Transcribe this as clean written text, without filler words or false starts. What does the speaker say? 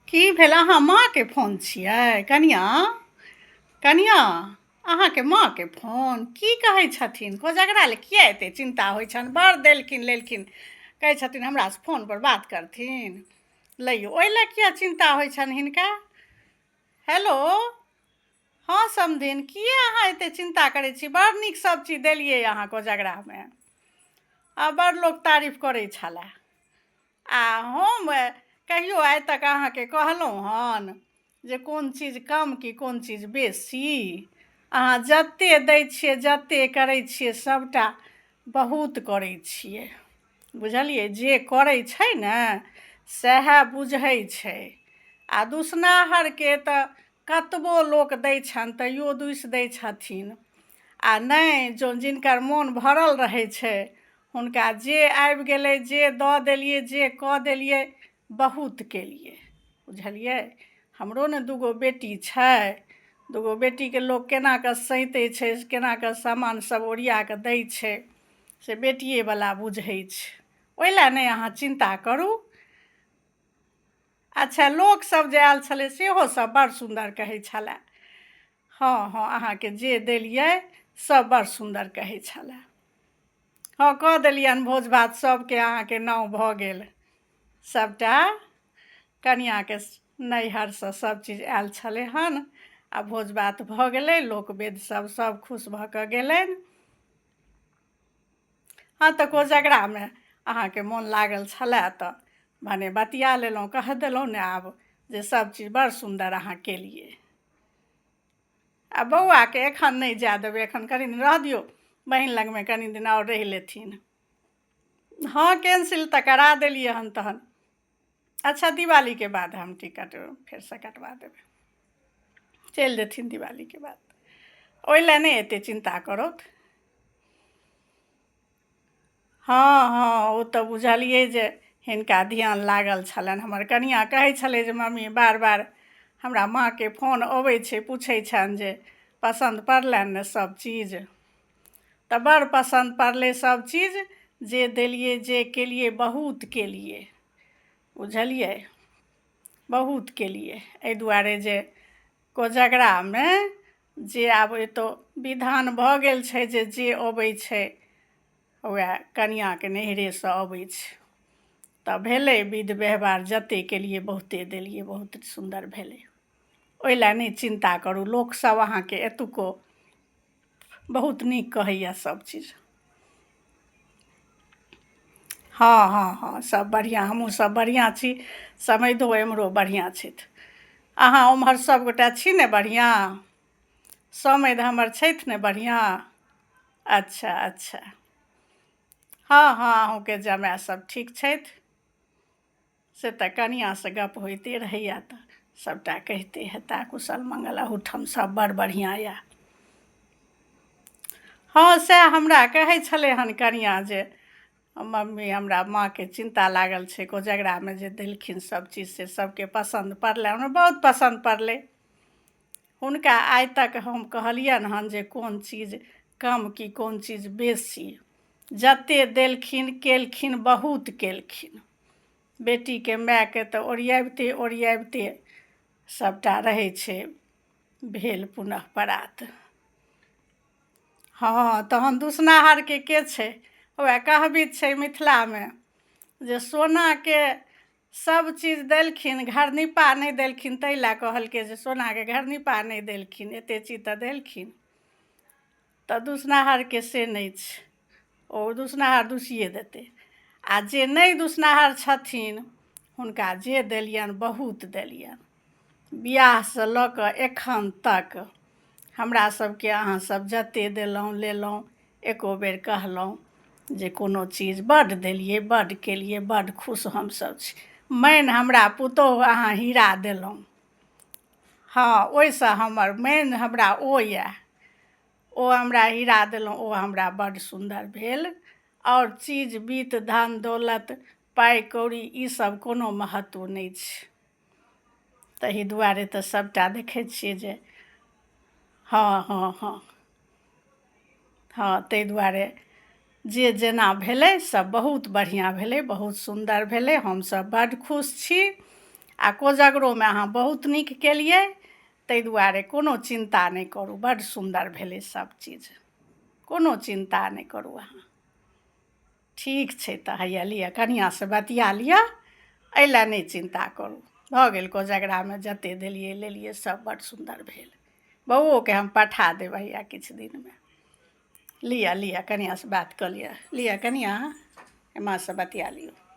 की भेल अहाँ माँके फोन छियै कनिया कनिया अहाँके माँके फोन की कहै छथिन कोजगरा लए किए एतेक चिन्ता होइ छनि बड़ देलखिन लेलखिन कहै छथिन हमरासँ फोनपर बात करथिन लैयो ओहि लए किए चिन्ता होइ छनि हिनका हेलो हाँ समधिन किए अहाँ एतेक चिन्ता करै छी बड़ नीक सभचीज देलियै अहाँ कोजगरामे आ बड़ लोक तारीफ करै छलए आ हम कहियो आइ तक अहाँके कहलहुँ हन जे कोन चीज कम कि कोन चीज बेसी अहाँ जतेक दै छियै जतेक करै छियै सभटा बहुत करै छियै बुझलियै जे करै छै ने सएह बुझै छै आ दुसनाहरके तऽ कतबो लोक दै छनि तैयो दुसि दै छथिन आ नहि जो जिनकर मोन भरल रहै छै हुनका जे आबि गेलै जे दऽ देलियै जे कऽ देलियै बहुत केलियै बुझलियै हमरो ने दूगो बेटी छै दूगो बेटीके लोक केना कऽ सैतै छै केना कऽ सामान सब ओरिया कऽ दै छै से बेटिएवला बुझै छै ओहि लए नहि अहाँ चिन्ता करू अच्छा लोकसभ जे आयल छलै सेहो सब बड़ सुन्दर कहै छलए हाँ हाँ अहाँके जे देलियै सब बड़ सुन्दर कहै छलए हाँ कऽ देलियनि भोज भात सबके अहाँके नाम भऽ गेल सभटा कनिआँके नैहरसँ सभचीज आयल छलै हन आ भोज भात भऽ गेलै लोक वेद सब खुश भऽ कऽ गेलनि हाँ तऽ कोजगरामे अहाँके मोन लागल छलए तऽ भने बतिया लेलहुँ कह देलहुँ ने आब जे सभचीज बड़ सुन्दर अहाँ केलियै आ बौआके एखन नहि जाय देबै एखन कनि दिन रह दियौ बहिन लगमे कनि दिन आओर रहि लेथिन हाँ कैंसिल तऽ करा देलियै हन तहन अच्छा दिवालीके बाद हम टिकट फेरसँ कटवा देबै चलि जेथिन दिवालीके बाद ओहि लए नहि एतेक चिन्ता करत हाँ हाँ ओ तऽ बुझलियै जे हिनका ध्यान लागल छलनि हमर कनिआँ कहै छलै जे मम्मी बार बार हमरा माँके फोन अबै छै पूछै छनि जे पसन्द पड़लनि ने सब चीज तऽ बड़ पसन्द पड़लै सब चीज जे देलियै जे केलियै बहुत केलियै बुझलियै बहुत केलियै एहि दुआरे जे कोजगरामे जे आब एतौ विधान भऽ गेल छै जे अबै छै वएह कनिआँके नैहरेसँ अबै छै तऽ भेलै विध व्यवहार जतेक केलियै बहुते देलियै बहुत सुन्दर भेलै ओहि लए नहि चिन्ता करू लोकसभ अहाँके एतुको बहुत नीक कहैए सबचीज हाँ हाँ हाँ सब बढ़िआँ हमहूँ सब बढ़िआँ छी समैधो एम्हरो बढ़िआँ छथि अहाँ ओम्हर सभगोटा छी ने बढ़िआँ समैध हमर छथि ने बढ़िआँ अच्छा अच्छा हाँ हाँ अहूँके जमाय सब ठीक छथि से तऽ कनिआँसँ गप होइते रहैए तऽ सभटा कहिते हेताह कुशल मङ्गल अहूठाम सब बड़ बढ़िआँ यए हाँ सएह हमरा कहै छलै हन कनिआँ जे मम्मी हमरा माँके चिन्ता लागल छै कोजगरामे जे देलखिन सबचीज से सबके पसन्द पड़लै हमरा बहुत पसन्द पड़लै हुनका आइ तक हम कहलियनि हन जे कोन चीज कम कि कोन चीज बेसी जतेक देलखिन केलखिन बहुत केलखिन बेटीके मायके तऽ ओरियाबिते ओरियाबिते सभटा रहै छै भेल पुनः परात हाँ तहन दुसनाहरके के छै वएह कहबीत छै मिथिलामे जे सोनाके सब चीज देलखिन घर नीपा नहि देलखिन ताहि लए कहलकै जे सोनाके घर नीपा नहि देलखिन एतेक चीज तऽ देलखिन तऽ दुसनाहरके से नहि छै ओ दुसनाहर दुसिए देतै आ जे नहि दुसनाहर छथिन हुनका जे देलियनि बहुत देलियनि बिआहसँ लऽ कऽ एखन तक हमरा सभके अहाँसभ जतेक देलहुँ लेलहुँ एको बेर कहलहुँ जे कोनो चीज बड्ड देलियै बड्ड केलियै बड्ड खुश हमसभ छी मेन हमरा पुतोहु अहाँ हीरा देलहुँ हाँ ओहिसँ हमर मेन हमरा ओ यए ओ हमरा हीरा देलहुँ ओ हमरा बड्ड सुन्दर भेल आओर चीज बीत धन दौलत पाइ कौड़ी ईसब कोनो महत्व नहि छै ताहि दुआरे तऽ सभटा देखै छियै जे हाँ हाँ हाँ हाँ ताहि दुआरे जे जेना भेलै सब बहुत बढ़िआँ भेलै बहुत सुन्दर भेलै हमसभ बड्ड खुश छी आ कोजगरोमे अहाँ बहुत नीक केलियै, ताहि दुआरे कोनो चिन्ता नहि करू, बड्ड सुन्दर भेलै सब चीज, कोनो चिन्ता नहि करू अहाँ। ठीक छै तऽ हैया लिअ, कनिआँसँ बतिया लिअ, एहि लए नहि चिन्ता करू, भऽ गेल कोजगरामे जतेक देलियै लेलियै सब बड्ड सुन्दर भेल। बौओके हम पठा देब हैया किछु दिनमे। लिअ लिअ कनिआँसँ बात कऽ लिअ, लिअ कनिआँ, माँसँ बतिया लिअ।